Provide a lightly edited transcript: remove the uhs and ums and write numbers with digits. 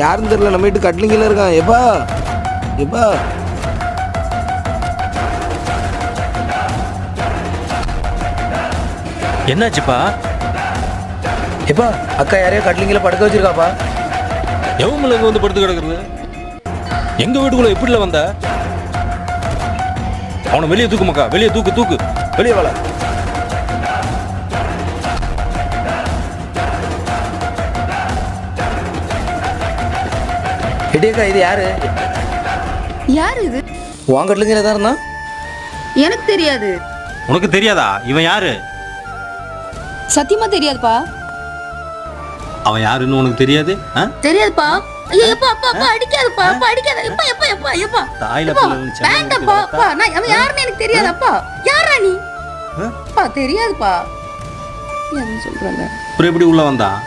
யாருன்னு தெரியல, நம்ம வீட்டு கட்லிங்கில இருக்கான். எப்பா எப்பா என்னாச்சுப்பா? எப்பா அக்கா யாரையோ கட்லிங்கில படுக்க வச்சிருக்காப்பா. எவங்கள இங்க வந்து படுத்து கிடக்குறது? எங்க வீட்டுக்குள்ள எப்படில வந்த? அவனை வெளியே தூக்கு மக்கா, வெளியே தூக்கு தூக்கு, வெளியே வாழ. எடியக்கா இது யாரு? யாரு இது? உன் கட்லிங்கில தான் இருந்தான். எனக்கு தெரியாது. உனக்கு தெரியாதா? இவன் யாரு? சத்தியமா தெரியாதுப்பா. அவன் யாருன்னு உனக்கு தெரியாது? தெரியாதுப்பா. ஐயோ அப்பா அப்பா அப்பா அடிக்காதப்பா. அப்பா அடிக்காத. எப்பா எப்பா எப்பா எப்பா. தாயில வேண்டாம்ப்பா. அப்பா நான் அவன் யாருன்னு எனக்கு தெரியாதப்பா. யாரா நீ? அப்பா தெரியாதுப்பா. என்ன சொல்றாங்க? அப்புறம் எப்படி உள்ள வந்தான்?